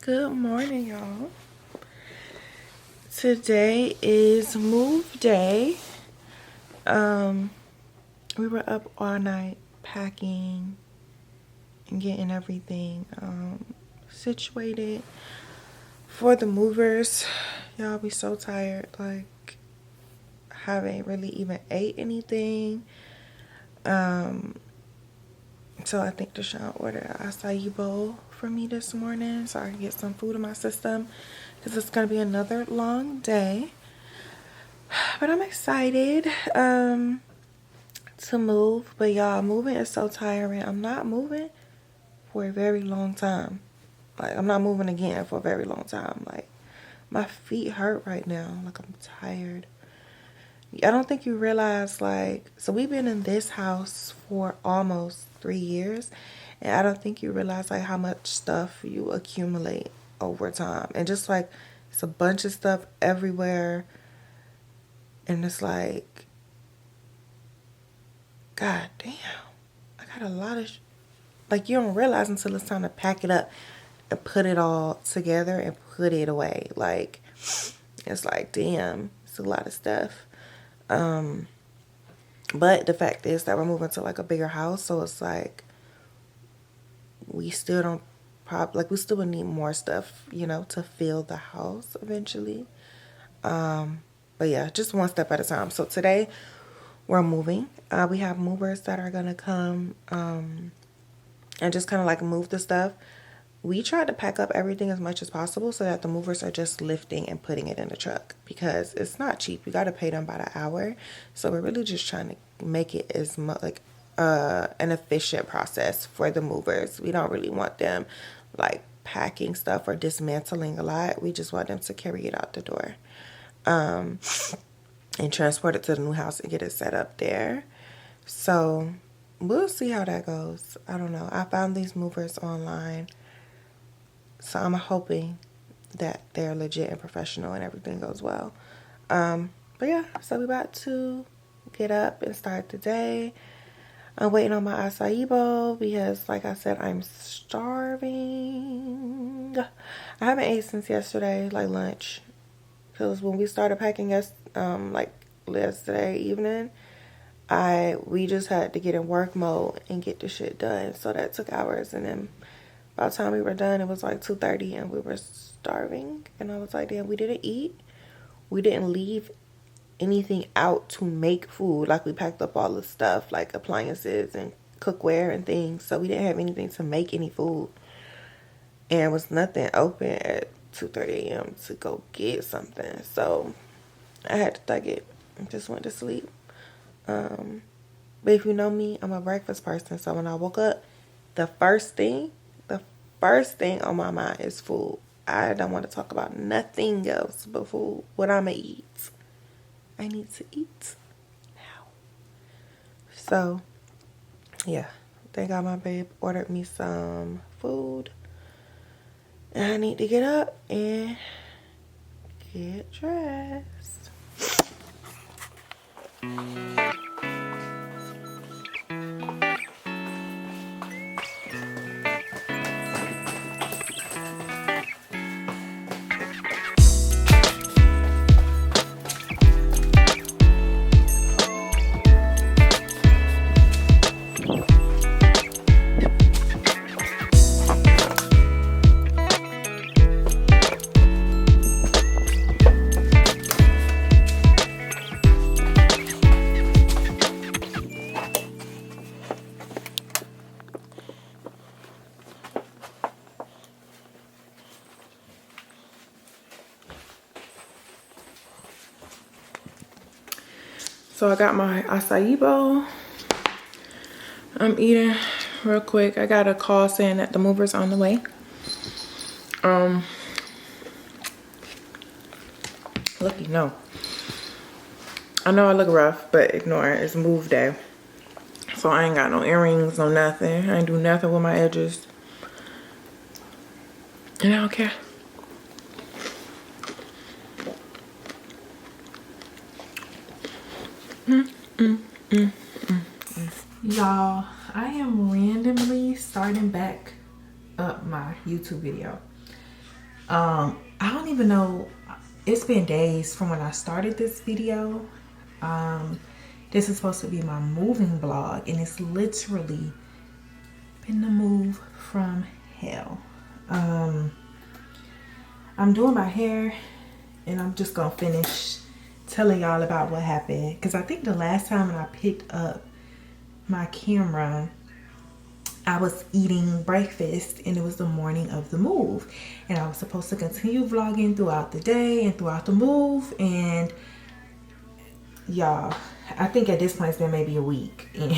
Good morning, y'all. Today is move day. We were up all night packing and getting everything situated for the movers. Y'all be so tired, like haven't really even ate anything. So I think Deshaun ordered an acai bowl for me this morning so I can get some food in my system because it's gonna be another long day. But I'm excited to move. But y'all, moving is so tiring. I'm not moving for a very long time. Like, I'm not moving again for a very long time. Like, my feet hurt right now. Like, I'm tired. I don't think you realize, like, so we've been in this house for almost 3 years, and I don't think you realize, like, how much stuff you accumulate over time. And just, like, it's a bunch of stuff everywhere, and it's like, god damn, I got a lot of, like, you don't realize until it's time to pack it up and put it all together and put it away. Like, it's like, damn, it's a lot of stuff. But the fact is that we're moving to like a bigger house, so it's like we still don't we still would need more stuff, you know, to fill the house eventually. But yeah, just one step at a time. So today we're moving. We have movers that are gonna come and just kind of like move the stuff. We tried to pack up everything as much as possible so that the movers are just lifting and putting it in the truck because it's not cheap. You got to pay them by the hour. So we're really just trying to make it as much like an efficient process for the movers. We don't really want them like packing stuff or dismantling a lot. We just want them to carry it out the door and transport it to the new house and get it set up there. So we'll see how that goes. I don't know. I found these movers online. So I'm hoping that they're legit and professional and everything goes well. But yeah, so we're about to get up and start the day. I'm waiting on my acai bowl because, like I said, I'm starving. I haven't ate since yesterday, like lunch. Because when we started packing like yesterday evening, we just had to get in work mode and get the shit done. So that took hours, and then by the time we were done, it was like 2:30 and we were starving. And I was like, damn, we didn't eat. We didn't leave anything out to make food. Like, we packed up all the stuff, like appliances and cookware and things. So we didn't have anything to make any food. And there was nothing open at 2:30 a.m. to go get something. So I had to thug it and just went to sleep. But if you know me, I'm a breakfast person. So when I woke up, the first thing on my mind is food. I don't want to talk about nothing else but food. What I'm gonna eat. I need to eat now. So, yeah. Thank God my babe ordered me some food. And I need to get up and get dressed. So I got my acai bowl. I'm eating real quick. I got a call saying that the mover's on the way. Lucky no. I know I look rough, but ignore it. It's move day. So I ain't got no earrings, no nothing. I ain't do nothing with my edges. And I don't care. Y'all, I am randomly starting back up my YouTube video. I don't even know. It's been days from when I started this video. This is supposed to be my moving vlog, and it's literally been the move from hell. I'm doing my hair, and I'm just gonna finish telling y'all about what happened, because I think the last time when I picked up my camera, I was eating breakfast, and it was the morning of the move, and I was supposed to continue vlogging throughout the day and throughout the move. And y'all, I think at this point it's been maybe a week, and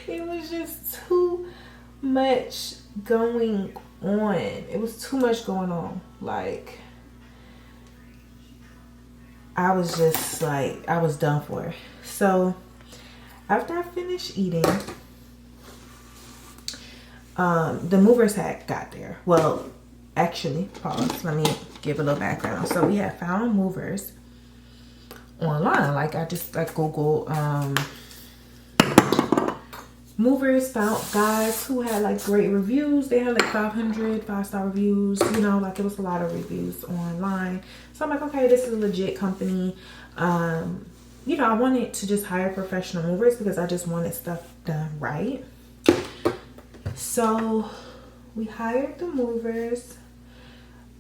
it was just too much going on. It was too much going on. Like, I was just like, I was done for. So after I finished eating, the movers had got there. Well, actually, pause, let me give a little background. So we had found movers online. Like, I just like Google movers, found guys who had like great reviews. They had like 500 5-star reviews, you know, like it was a lot of reviews online. So I'm like, okay, this is a legit company. You know, I wanted to just hire professional movers because I just wanted stuff done right. So we hired the movers.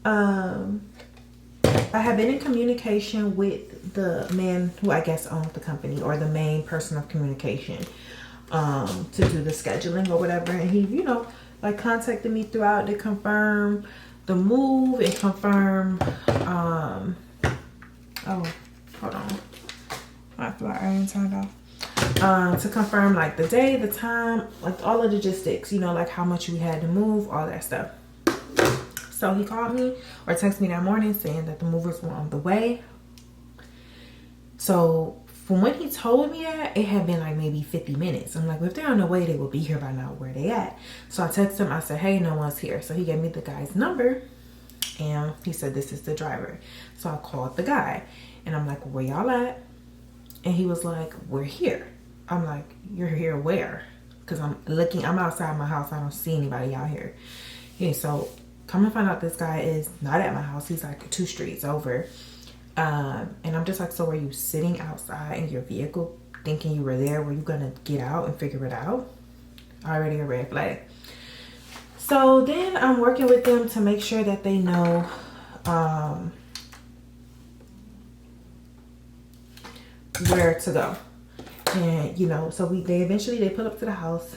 I have been in communication with the man who I guess owned the company, or the main person of communication, to do the scheduling or whatever. And he, you know, like contacted me throughout to confirm the move and confirm, oh, hold on. My flat iron turned off. To confirm like the day, the time, like all the logistics, you know, like how much we had to move, all that stuff. So he called me or texted me that morning saying that the movers were on the way. So from when he told me that, it had been like maybe 50 minutes. I'm like, well, if they're on the way, they will be here by now. Where they at? So I texted him. I said, hey, no one's here. So he gave me the guy's number, and he said, this is the driver. So I called the guy, and I'm like, where y'all at? And he was like, we're here. I'm like, you're here where? Because I'm outside my house. I don't see anybody out here. Yeah, so come and find out this guy is not at my house. He's like 2 streets over. And I'm just like, so were you sitting outside in your vehicle thinking you were there? Were you gonna get out and figure it out? Already a red flag. So then I'm working with them to make sure that they know where to go. And you know, so they eventually pull up to the house.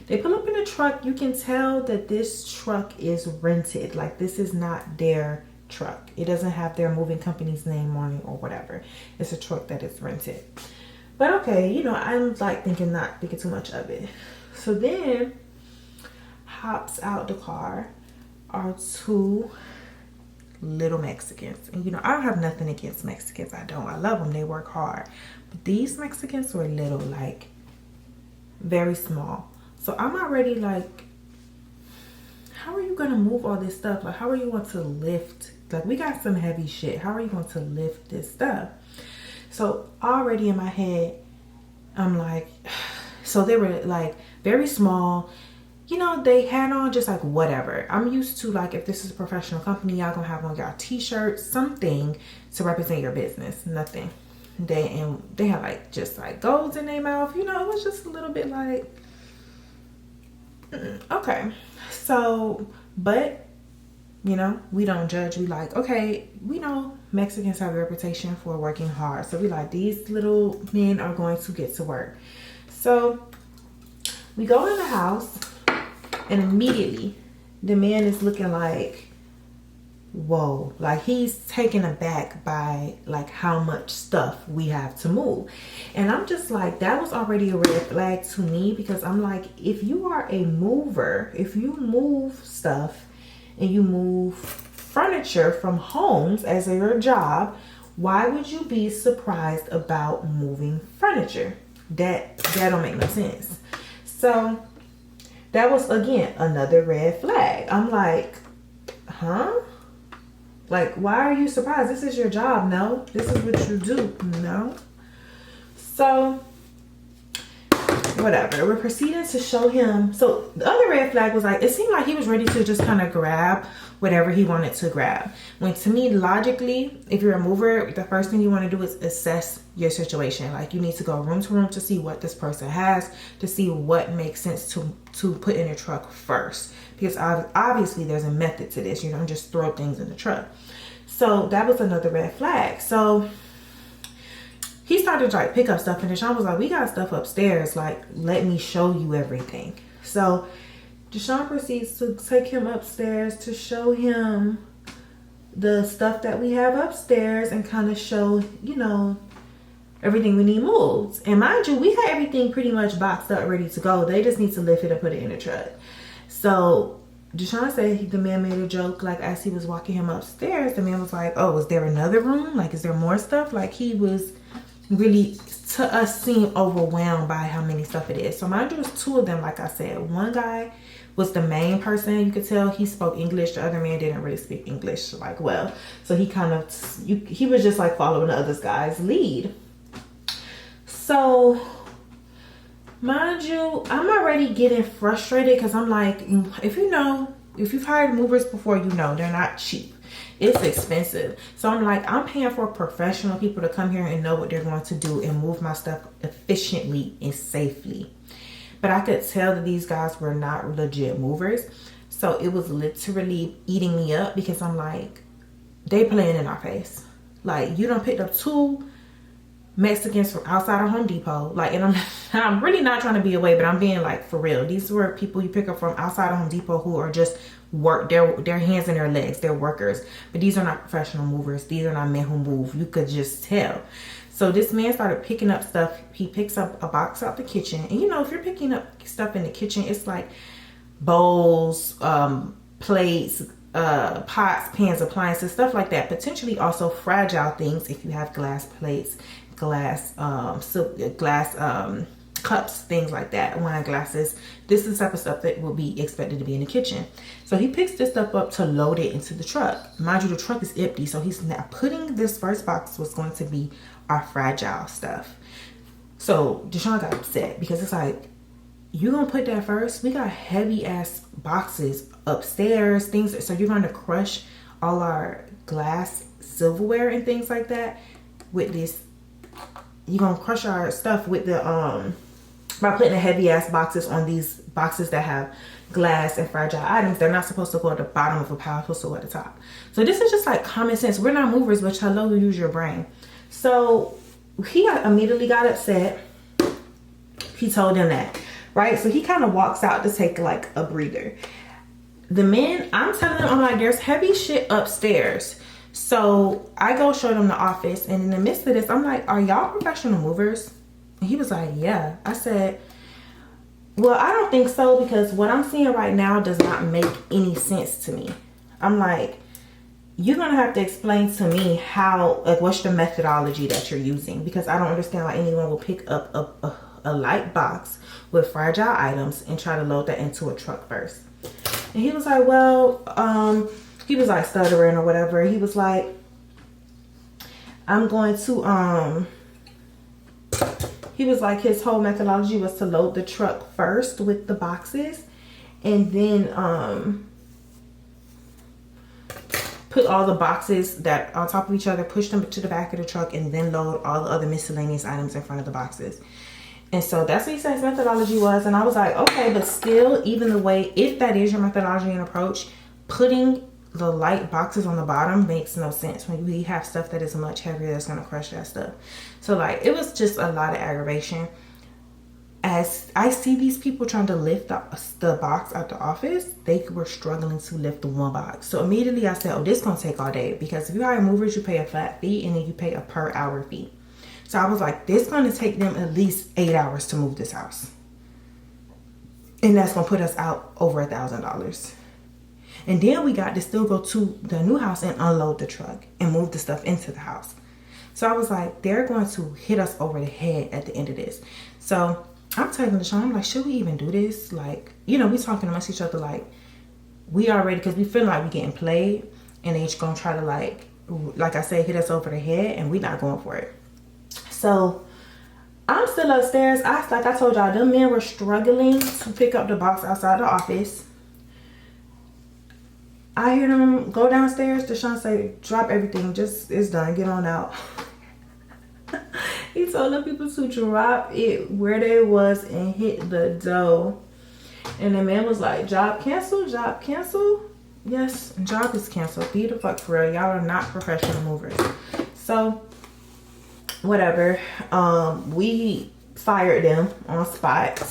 They pull up in a truck. You can tell that this truck is rented. Like, this is not their truck. It doesn't have their moving company's name on it or whatever. It's a truck that is rented. But okay, you know, I'm like not thinking too much of it. So then hops out the car are 2 little Mexicans. And you know, I don't have nothing against Mexicans. I don't. I love them. They work hard. But these Mexicans were little, like very small. So I'm already like, how are you gonna move all this stuff? Like, how are you going to lift? Like, we got some heavy shit. How are you going to lift this stuff? So already in my head, I'm like, so they were like very small. You know, they had on just like whatever. I'm used to, like, if this is a professional company, y'all gonna have on y'all t-shirts, something to represent your business. Nothing. They had like just like golds in their mouth. You know, it was just a little bit like, okay. So, but you know, we don't judge. We like, okay, we know Mexicans have a reputation for working hard. So we like, these little men are going to get to work. So we go in the house, and immediately the man is looking like, whoa, like he's taken aback by like how much stuff we have to move. And I'm just like, that was already a red flag to me, because I'm like, if you are a mover, if you move stuff and you move furniture from homes as your job, why would you be surprised about moving furniture? That don't make no sense. So that was, again, another red flag. I'm like, huh? Like, why are you surprised? This is your job. No. This is what you do. No. So whatever. We're proceeding to show him. So the other red flag was like, it seemed like he was ready to just kind of grab whatever he wanted to grab. When to me, logically, if you're a mover, the first thing you want to do is assess your situation. Like you need to go room to room to see what this person has, to see what makes sense to put in a truck first. Because obviously there's a method to this. You don't just throw things in the truck. So that was another red flag. So he started to like pick up stuff, and Deshaun was like, we got stuff upstairs, like let me show you everything. So Deshaun proceeds to take him upstairs to show him the stuff that we have upstairs and kind of show, you know, everything we need moved. And mind you, we had everything pretty much boxed up, ready to go. They just need to lift it and put it in the truck. So Deshaun said the man made a joke, like as he was walking him upstairs, the man was like, oh, is there another room? Like, is there more stuff? Like he was really, to us, seem overwhelmed by how many stuff it is. So mind you, it was two of them. Like I said, one guy was the main person. You could tell he spoke English. The other man didn't really speak English like well. So he kind of, he was just like following the other guy's lead. So mind you, I'm already getting frustrated because I'm like, if you've hired movers before, you know they're not cheap. It's expensive. So I'm like, I'm paying for professional people to come here and know what they're going to do and move my stuff efficiently and safely. But I could tell that these guys were not legit movers. So it was literally eating me up because I'm like, they playing in our face. Like, you done picked up two Mexicans from outside of Home Depot. Like, and I'm really not trying to be away, but I'm being like, for real. These were people you pick up from outside of Home Depot who are just their hands and their legs. They're workers. But these are not professional movers. These are not men who move. You could just tell. So this man started picking up stuff. He picks up a box out the kitchen. And you know, if you're picking up stuff in the kitchen, it's like bowls, plates, pots, pans, appliances, stuff like that. Potentially also fragile things if you have glass plates, glass cups, things like that, wine glasses. This is the type of stuff that will be expected to be in the kitchen. So he picks this stuff up to load it into the truck. Mind you, the truck is empty. So he's now putting this first box was going to be our fragile stuff. So Deshaun got upset because it's like, you gonna put that first? We got heavy ass boxes upstairs, things. So you're going to crush all our glass silverware and things like that with this. You're gonna crush our stuff with the by putting the heavy ass boxes on these boxes that have glass and fragile items. They're not supposed to go at the bottom of a pile, supposed to go at the top. So this is just like common sense. We're not movers, but hello, you use your brain. So he immediately got upset. He told them that, right? So he kind of walks out to take like a breather. The men, I'm telling them, I'm like, there's heavy shit upstairs. So I go show them the office, and in the midst of this, I'm like, are y'all professional movers? And he was like, yeah. I said, well, I don't think so, because what I'm seeing right now does not make any sense to me. I'm like, you're gonna have to explain to me how, like, what's the methodology that you're using, because I don't understand why anyone will pick up a light box with fragile items and try to load that into a truck first. And he was like, well, he was like stuttering or whatever. He was like, I'm going to, he was like, his whole methodology was to load the truck first with the boxes and then put all the boxes that on top of each other, push them to the back of the truck, and then load all the other miscellaneous items in front of the boxes. And so that's what he said his methodology was. And I was like, okay, but still, even the way, if that is your methodology and approach, putting the light boxes on the bottom makes no sense when we have stuff that is much heavier that's going to crush that stuff. So like, it was just a lot of aggravation. As I see these people trying to lift the box out the office, they were struggling to lift the one box. So immediately I said, oh, this is going to take all day, because if you hire movers, you pay a flat fee and then you pay a per hour fee. So I was like, this is going to take them at least 8 hours to move this house. And that's going to put us out over $1,000. And then we got to still go to the new house and unload the truck and move the stuff into the house. So I was like, they're going to hit us over the head at the end of this. So I'm telling Deshaun, I'm like, should we even do this? Like, you know, we talking amongst each other like, we already, because we feel like we getting played, and they just going to try to like I said, hit us over the head, and we not going for it. So I'm still upstairs. Like I told y'all, them men were struggling to pick up the box outside the office. I hear them go downstairs. Deshaun say, drop everything. Just, it's done. Get on out. He told the people to drop it where they was and hit the door. And the man was like, job cancel, job cancel. Yes, job is canceled. Be the fuck for real. Y'all are not professional movers. So, whatever. We fired them on spot.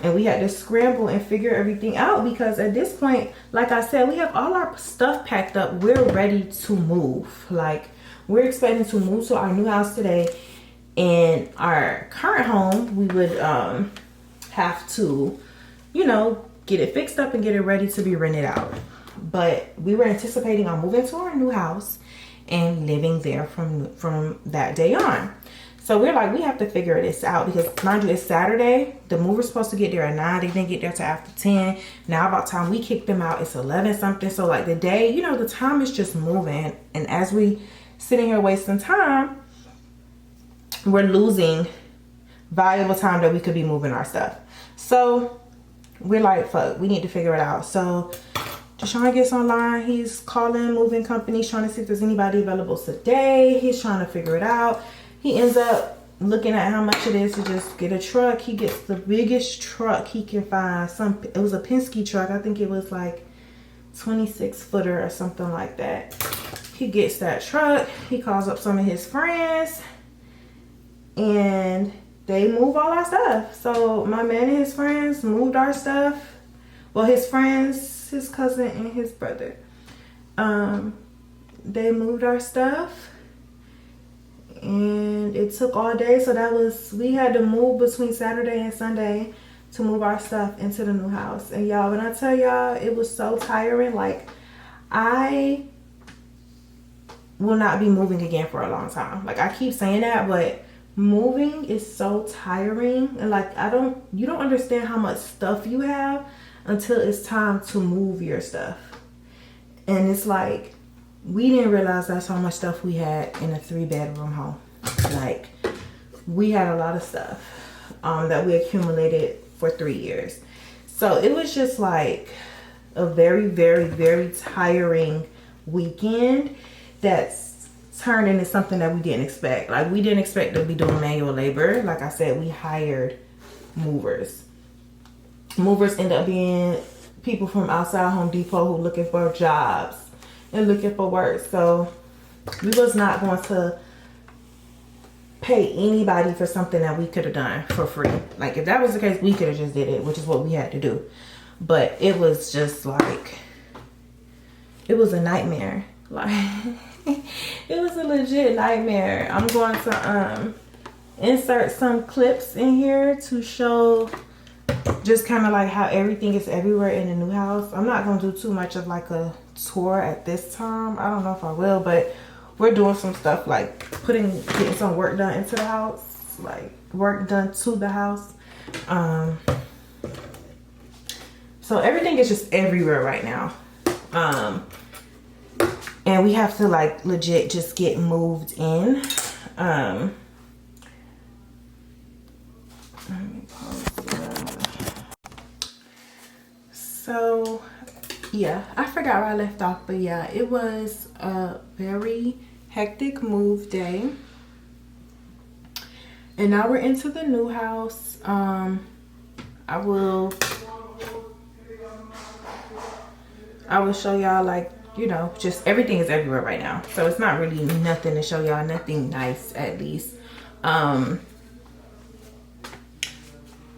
And we had to scramble and figure everything out because at this point, like I said, we have all our stuff packed up. We're ready to move. Like, we're expecting to move to our new house today. In our current home, we would have to, you know, get it fixed up and get it ready to be rented out. But we were anticipating on moving to our new house and living there from that day on. So we're like, we have to figure this out because mind you, it's Saturday. The mover's supposed to get there at 9. They didn't get there till after 10. Now about time we kicked them out, it's 11 something. So like the day, you know, the time is just moving. And as we sitting here wasting time, we're losing valuable time that we could be moving our stuff. So we're like, fuck, we need to figure it out. So Deshaun gets online. He's calling moving companies, trying to see if there's anybody available today. He's trying to figure it out. He ends up looking at how much it is to just get a truck. He gets the biggest truck he can find. It was a Penske truck. I think it was like 26 footer or something like that. He gets that truck. He calls up some of his friends and they move all our stuff. So my man and his friends moved our stuff. Well, his friends, his cousin and his brother, they moved our stuff. And it took all day. So we had to move between Saturday and Sunday to move our stuff into the new house. And y'all, when I tell y'all, it was so tiring. Like, I will not be moving again for a long time. Like, I keep saying that, but moving is so tiring. And like, you don't understand how much stuff you have until it's time to move your stuff. And it's like, we didn't realize that's how much stuff we had in a 3-bedroom home. Like, we had a lot of stuff that we accumulated for 3 years. So it was just like a very, very, very tiring weekend that's turned into something that we didn't expect. Like, we didn't expect to be doing manual labor. Like I said, we hired movers. Movers end up being people from outside Home Depot who looking for jobs and looking for work. So we was not going to pay anybody for something that we could have done for free. Like, if that was the case, we could have just did it, which is what we had to do. But it was just like, it was a nightmare. Like, it was a legit nightmare. I'm going to insert some clips in here to show just kind of like how everything is everywhere in the new house. I'm not going to do too much of like a tour at this time. I don't know if I will, but we're doing some stuff like getting some work done into the house, like work done to the house. So everything is just everywhere right now. And we have to like legit just get moved in. Let me pause that. So yeah, I forgot where I left off, but yeah, it was a very hectic move day. And now we're into the new house. I will show y'all, like, you know, just everything is everywhere right now. So it's not really nothing to show y'all, nothing nice at least. But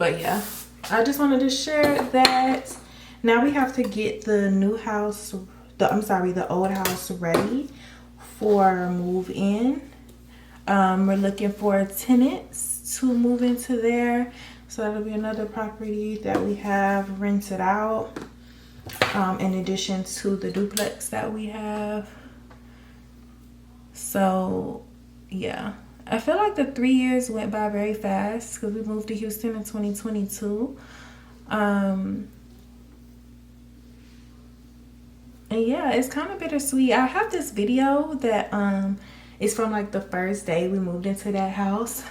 yeah, I just wanted to share that. Now we have to get the new house, the old house ready for move in. We're looking for tenants to move into there. So that'll be another property that we have rented out. In addition to the duplex that we have. So yeah, I feel like the 3 years went by very fast because we moved to Houston in 2022. And yeah, it's kind of bittersweet. I have this video that is from like the first day we moved into that house.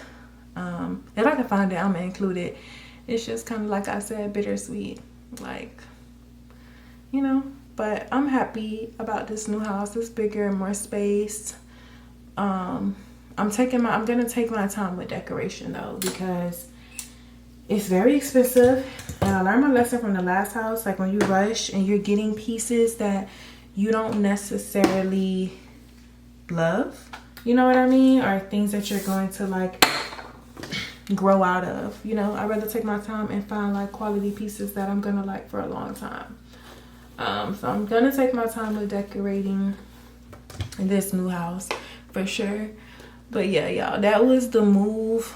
If I can find it, I'm gonna include it. It's just kind of like I said, bittersweet, like, you know. But I'm happy about this new house. It's bigger and more space. I'm gonna take my time with decoration though, because it's very expensive. And I learned my lesson from the last house. Like, when you rush and you're getting pieces that you don't necessarily love, you know what I mean, or things that you're going to like grow out of, you know, I'd rather take my time and find like quality pieces that I'm gonna like for a long time. So I'm gonna take my time with decorating this new house for sure. But yeah, y'all, that was the move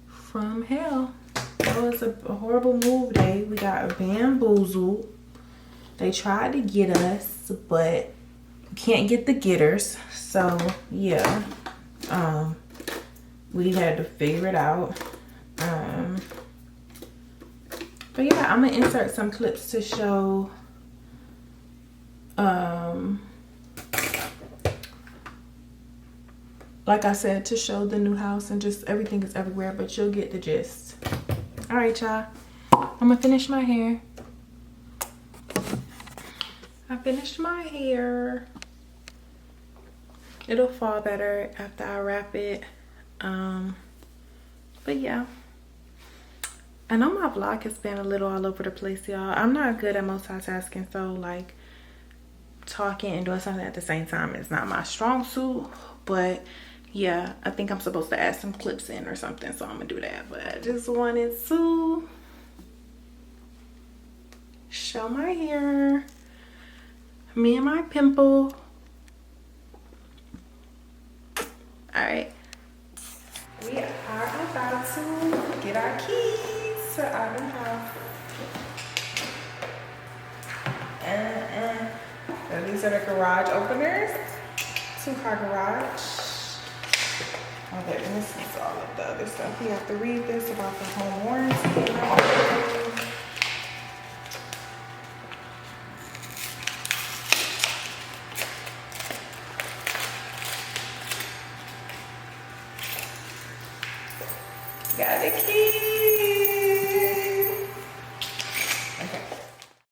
from hell. That was a horrible move day. We got bamboozled. They tried to get us, but you can't get the getters. So yeah, we had to figure it out. But yeah, I'm gonna insert some clips to show like I said, to show the new house, and just everything is everywhere, but you'll get the gist. All right, y'all, I'm gonna finish my hair. I finished my hair. It'll fall better after I wrap it. But yeah, I know my vlog has been a little all over the place, y'all. I'm not good at multitasking, so like talking and doing something at the same time is not my strong suit. But yeah, I think I'm supposed to add some clips in or something, so I'm gonna do that. But I just wanted to show my hair, me and my pimple. All right, we are about to get our keys to our new house. So these are the garage openers. 2-car garage. Okay, and this is all of the other stuff. You have to read this about the home warranty and everything. Got the keys.